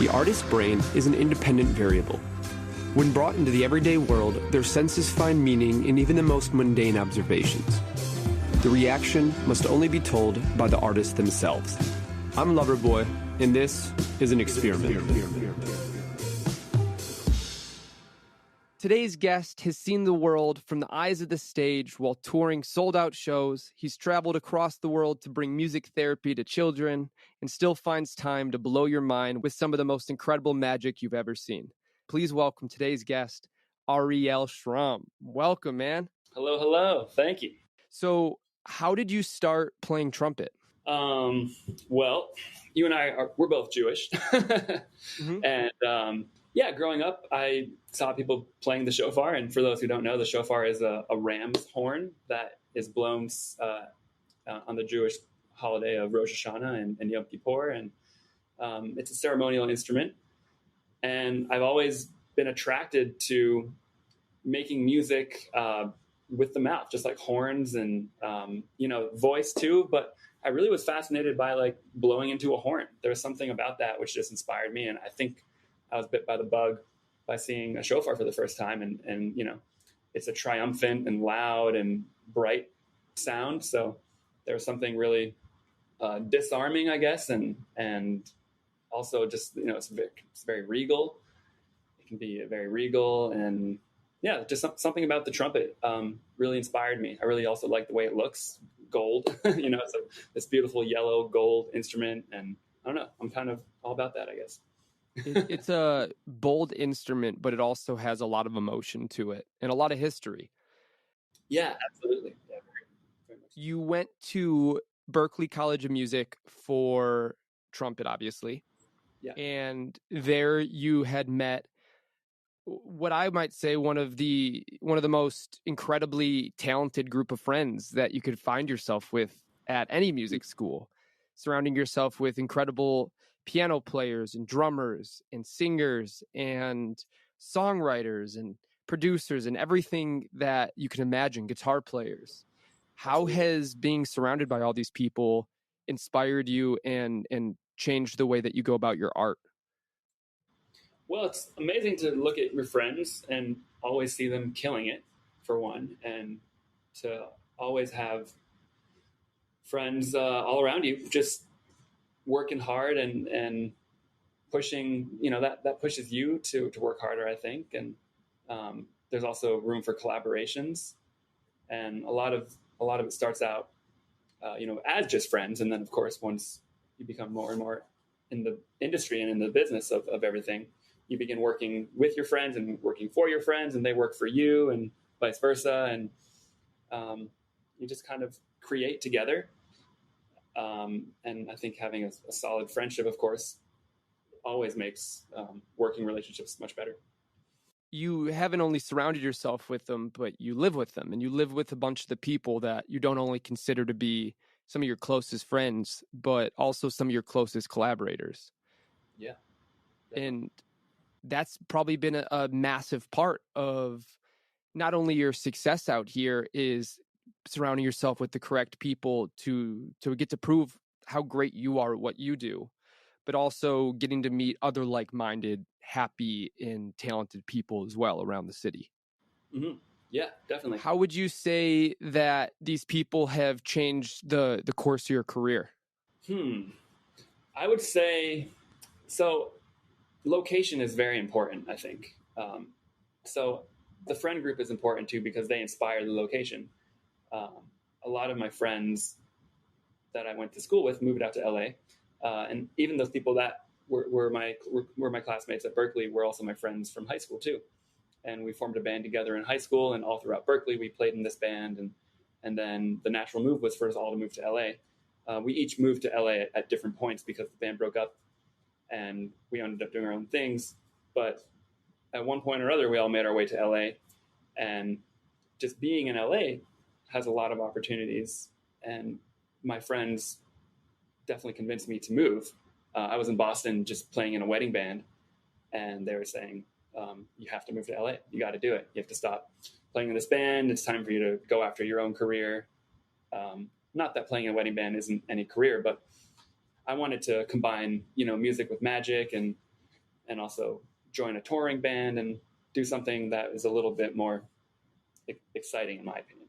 The artist's brain is an independent variable. When brought into the everyday world, their senses find meaning in even the most mundane observations. The reaction must only be told by the artists themselves. I'm Loverboy, and this is an experiment. Today's guest has seen the world from the eyes of the stage while touring sold-out shows. He's traveled across the world to bring music therapy to children and still finds time to blow your mind with some of the most incredible magic you've ever seen. Please welcome today's guest, Ariel Shrum. Welcome, man. Hello, hello. Thank you. So, how did you start playing trumpet? Well, you and we're both Jewish. And growing up, I saw people playing the shofar. And for those who don't know, the shofar is a ram's horn that is blown on the Jewish holiday of Rosh Hashanah and Yom Kippur. And it's a ceremonial instrument. And I've always been attracted to making music with the mouth, just like horns and, voice too. But I really was fascinated by blowing into a horn. There was something about that which just inspired me. And I think I was bit by the bug by seeing a shofar for the first time. And it's a triumphant and loud and bright sound. So there was something really disarming, I guess. And also just, it's very regal. It can be very regal. And yeah, just something about the trumpet really inspired me. I really also like the way it looks. Gold, it's this beautiful yellow gold instrument. And I don't know, I'm kind of all about that, I guess. It's a bold instrument, but it also has a lot of emotion to it and a lot of history. Yeah, absolutely. Yeah, very much. You went to Berkeley College of Music for trumpet, obviously. Yeah. And there you had met what I might say one of the most incredibly talented group of friends that you could find yourself with at any music school, surrounding yourself with incredible piano players and drummers and singers and songwriters and producers and everything that you can imagine, guitar players. How has being surrounded by all these people inspired you and changed the way that you go about your art? Well, it's amazing to look at your friends and always see them killing it, for one, and to always have friends all around you just working hard and pushing, that pushes you to work harder, I think. And there's also room for collaborations. And a lot of it starts out, as just friends. And then, of course, once you become more and more in the industry and in the business of everything, you begin working with your friends and working for your friends, and they work for you, and vice versa. And you just kind of create together. And I think having a solid friendship, of course, always makes working relationships much better. You haven't only surrounded yourself with them, but you live with them, and you live with a bunch of the people that you don't only consider to be some of your closest friends, but also some of your closest collaborators. Yeah. And that's probably been a massive part of not only your success out here is surrounding yourself with the correct people to get to prove how great you are at what you do, but also getting to meet other like-minded, happy, and talented people as well around the city. Mm-hmm. Yeah, definitely. How would you say that these people have changed the course of your career? I would say, so location is very important, I think. So the friend group is important too, because they inspire the location. A lot of my friends that I went to school with moved out to LA. And even those people that were my classmates at Berkeley were also my friends from high school too. And we formed a band together in high school, and all throughout Berkeley, we played in this band. And then the natural move was for us all to move to LA. We each moved to LA at different points because the band broke up, and we ended up doing our own things. But at one point or other, we all made our way to LA, and just being in LA has a lot of opportunities. And my friends definitely convinced me to move. I was in Boston just playing in a wedding band, and they were saying, you have to move to LA. You got to do it. You have to stop playing in this band. It's time for you to go after your own career. Not that playing in a wedding band isn't any career, but I wanted to combine, music with magic and and also join a touring band and do something that is a little bit more exciting, in my opinion.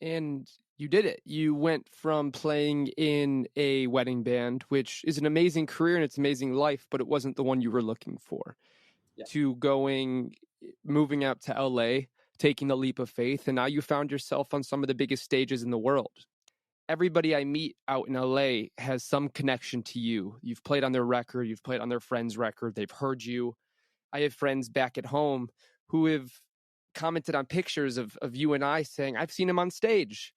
And you did it. You went from playing in a wedding band, which is an amazing career and it's an amazing life, but it wasn't the one you were looking for, Yeah. to moving out to LA, taking the leap of faith, and now you found yourself on some of the biggest stages in the world. Everybody I meet out in LA has some connection to you. You've played on their record, you've played on their friend's record, they've heard you. I have friends back at home who have commented on pictures of you and I saying, I've seen him on stage.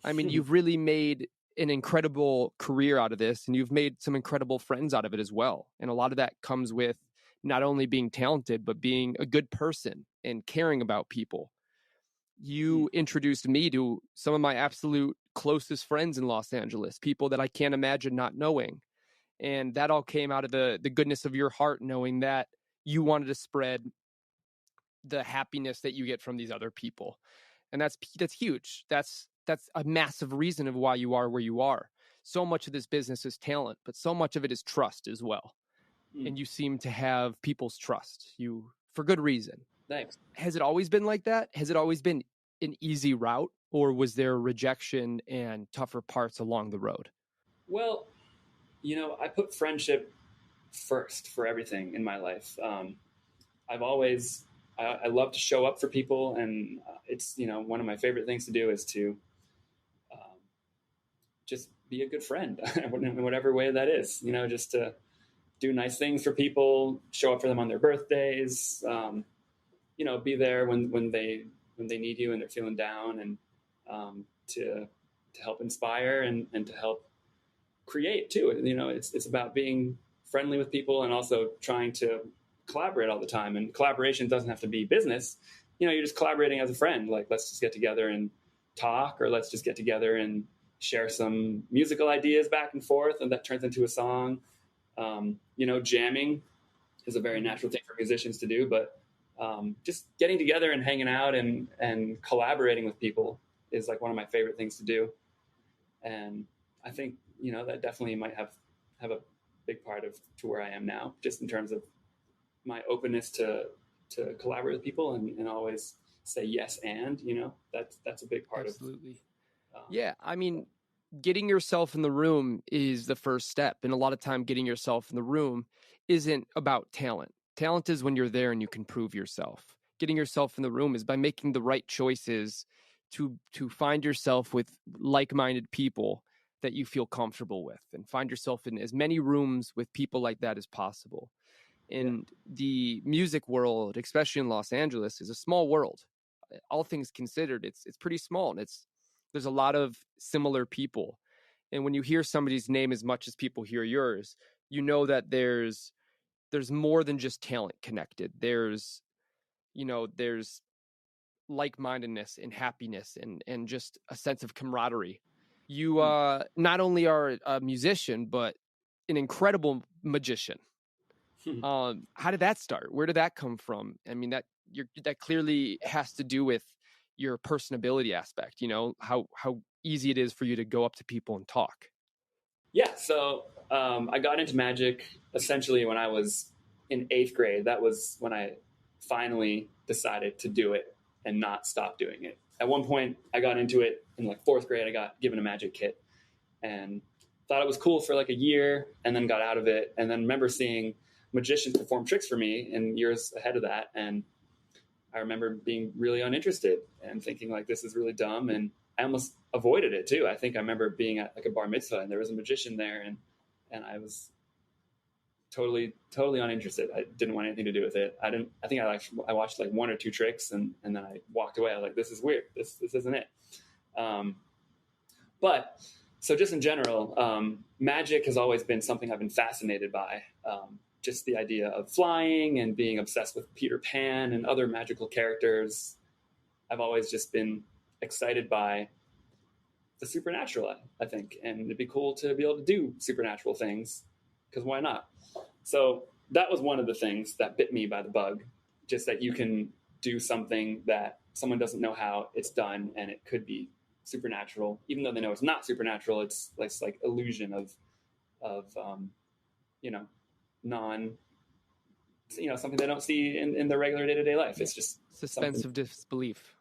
I mean, you've really made an incredible career out of this, and you've made some incredible friends out of it as well. And a lot of that comes with not only being talented, but being a good person and caring about people. You introduced me to some of my absolute closest friends in Los Angeles, people that I can't imagine not knowing. And that all came out of the goodness of your heart, knowing that you wanted to spread the happiness that you get from these other people. And that's huge. That's a massive reason of why you are where you are. So much of this business is talent, but so much of it is trust as well. And you seem to have people's trust, you, for good reason. Thanks. Has it always been like that? Has it always been an easy route, or was there rejection and tougher parts along the road? Well, I put friendship first for everything in my life. I love to show up for people, and it's one of my favorite things to do is to just be a good friend in whatever way that is. Just to do nice things for people, show up for them on their birthdays. Be there when they need you and they're feeling down, and to help inspire and to help create too. It's about being friendly with people and also trying to collaborate all the time. And collaboration doesn't have to be business. You're just collaborating as a friend. Like, let's just get together and talk, or let's just get together and share some musical ideas back and forth, and that turns into a song. Jamming is a very natural thing for musicians to do, but just getting together and hanging out and collaborating with people is like one of my favorite things to do. And I think, that definitely might have a big part to where I am now, just in terms of my openness to collaborate with people and always say yes. And, that's a big part. Absolutely. Yeah. I mean, getting yourself in the room is the first step. And a lot of time getting yourself in the room isn't about talent. Talent is when you're there and you can prove yourself. Getting yourself in the room is by making the right choices to find yourself with like-minded people that you feel comfortable with, and find yourself in as many rooms with people like that as possible. And the music world, especially in Los Angeles, is a small world. All things considered, it's pretty small, and there's a lot of similar people. And when you hear somebody's name as much as people hear yours, you know that there's more than just talent connected. There's like-mindedness and happiness and just a sense of camaraderie. You not only are a musician, but an incredible magician. How did that start? Where did that come from? I mean, that clearly has to do with your personability aspect. How easy it is for you to go up to people and talk. Yeah. So I got into magic essentially when I was in 8th grade. That was when I finally decided to do it and not stop doing it. At one point, I got into it in like 4th grade. I got given a magic kit and thought it was cool for like a year, and then got out of it. And then remember seeing magicians perform tricks for me in years ahead of that. And I remember being really uninterested and thinking like, this is really dumb. And I almost avoided it too. I think I remember being at like a bar mitzvah and there was a magician there, and I was totally uninterested. I didn't want anything to do with it. I think I watched like 1 or 2 tricks and then I walked away. I was like, this is weird. This isn't it. But so just in general, magic has always been something I've been fascinated by. Just the idea of flying and being obsessed with Peter Pan and other magical characters. I've always just been excited by the supernatural, I think. And it'd be cool to be able to do supernatural things, because why not? So that was one of the things that bit me by the bug, just that you can do something that someone doesn't know how it's done, and it could be supernatural, even though they know it's not supernatural. It's like illusion of non something they don't see in their regular day-to-day life. It's just Suspense of disbelief.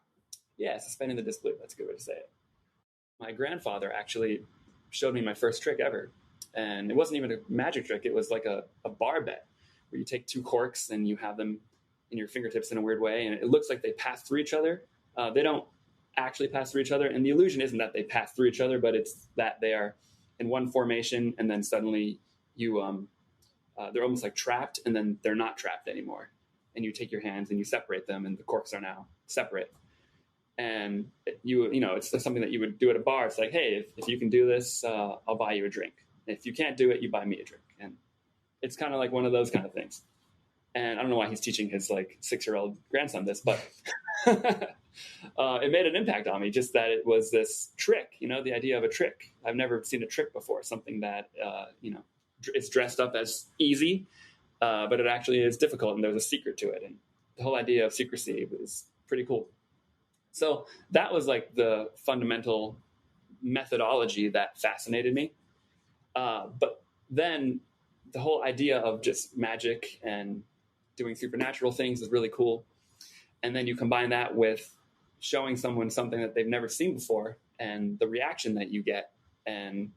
Yeah, suspending the disbelief. That's a good way to say it. My grandfather actually showed me my first trick ever. And it wasn't even a magic trick. It was like a bar bet where you take two corks and you have them in your fingertips in a weird way. And it looks like they pass through each other. They don't actually pass through each other. And the illusion isn't that they pass through each other, but it's that they are in one formation. And then suddenly they're almost like trapped, and then they're not trapped anymore. And you take your hands and you separate them, and the corks are now separate. And it's something that you would do at a bar. It's like, hey, if you can do this, I'll buy you a drink. If you can't do it, you buy me a drink. And it's kind of like one of those kind of things. And I don't know why he's teaching his 6-year-old grandson this, but it made an impact on me, just that it was this trick, the idea of a trick. I've never seen a trick before, something that, it's dressed up as easy, but it actually is difficult, and there's a secret to it. And the whole idea of secrecy is pretty cool. So that was like the fundamental methodology that fascinated me. But then the whole idea of just magic and doing supernatural things is really cool. And then you combine that with showing someone something that they've never seen before, and the reaction that you get, and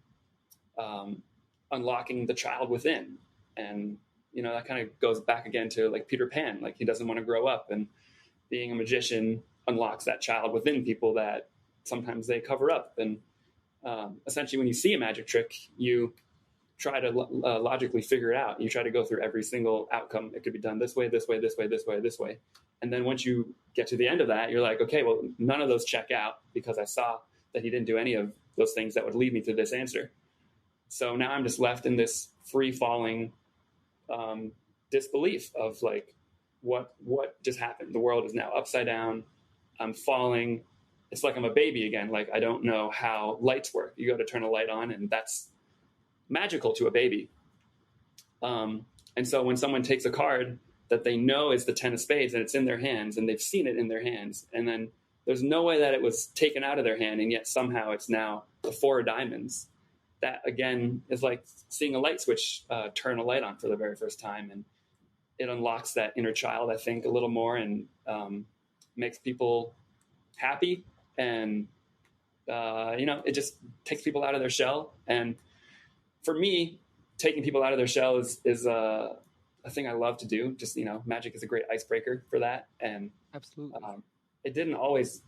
unlocking the child within. And, that kind of goes back again to like Peter Pan, like he doesn't want to grow up, and being a magician unlocks that child within people that sometimes they cover up. And essentially when you see a magic trick, you try to logically figure it out. You try to go through every single outcome. It could be done this way, this way, this way, this way, this way. And then once you get to the end of that, you're like, okay, well, none of those check out because I saw that he didn't do any of those things that would lead me to this answer. So now I'm just left in this free-falling disbelief of like, what just happened? The world is now upside down. I'm falling. It's like I'm a baby again. Like, I don't know how lights work. You go to turn a light on, and that's magical to a baby. And so when someone takes a card that they know is the 10 of spades, and it's in their hands, and they've seen it in their hands, and then there's no way that it was taken out of their hand, and yet somehow it's now the 4 of diamonds. That, again, is like seeing a light switch turn a light on for the very first time. And it unlocks that inner child, I think, a little more, and makes people happy. And, it just takes people out of their shell. And for me, taking people out of their shell is a thing I love to do. Just, magic is a great icebreaker for that. And absolutely, it didn't always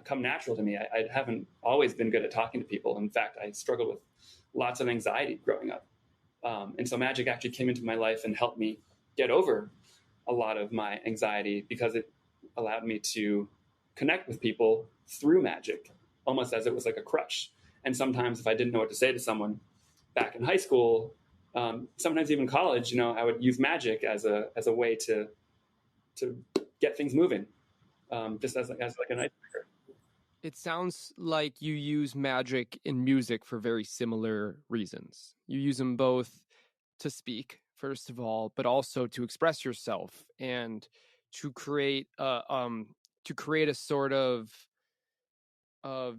come natural to me. I haven't always been good at talking to people. In fact, I struggled with lots of anxiety growing up. And so magic actually came into my life and helped me get over a lot of my anxiety, because it allowed me to connect with people through magic, almost as it was like a crutch. And sometimes if I didn't know what to say to someone back in high school, sometimes even college, I would use magic as a way to get things moving, just as like an icebreaker. It sounds like you use magic in music for very similar reasons. You use them both to speak, first of all, but also to express yourself and to create a sort of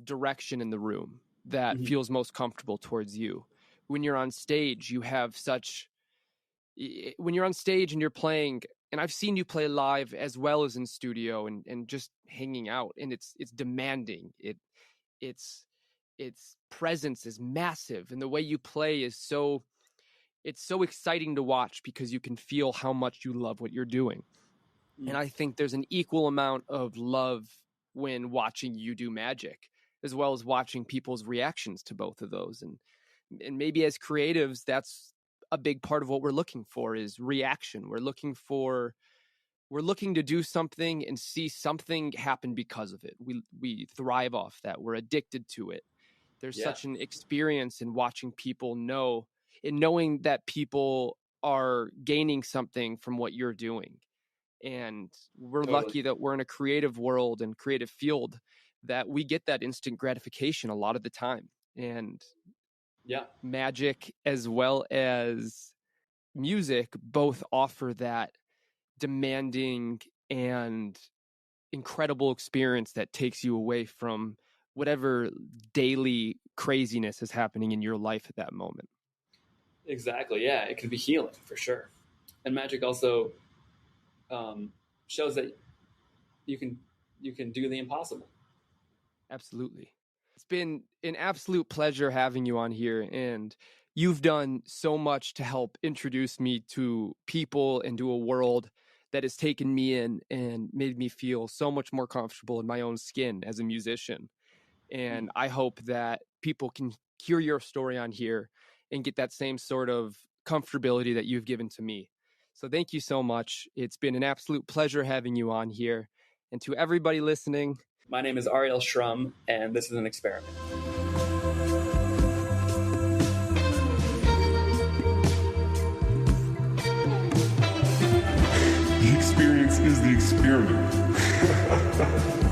direction in the room that feels most comfortable towards you. When you're on stage, when you're on stage and you're playing, and I've seen you play live as well as in studio and just hanging out, and it's demanding. Its presence is massive, and the way you play is so exciting to watch, because you can feel how much you love what you're doing. And I think there's an equal amount of love when watching you do magic, as well as watching people's reactions to both of those. And maybe as creatives, that's a big part of what we're looking for, is reaction. We're looking to do something and see something happen because of it. We thrive off that. We're addicted to it. There's such an experience in watching people knowing that people are gaining something from what you're doing. And we're lucky that we're in a creative world and creative field that we get that instant gratification a lot of the time. And magic as well as music both offer that demanding and incredible experience that takes you away from whatever daily craziness is happening in your life at that moment. Exactly. Yeah, it can be healing for sure. And magic also shows that you can do the impossible. Absolutely. It's been an absolute pleasure having you on here, and you've done so much to help introduce me to people and to a world that has taken me in and made me feel so much more comfortable in my own skin as a musician. And I hope that people can hear your story on here and get that same sort of comfortability that you've given to me. So thank you so much. It's been an absolute pleasure having you on here. And to everybody listening, my name is Ariel Shrum, and this is an experiment. The experience is the experiment.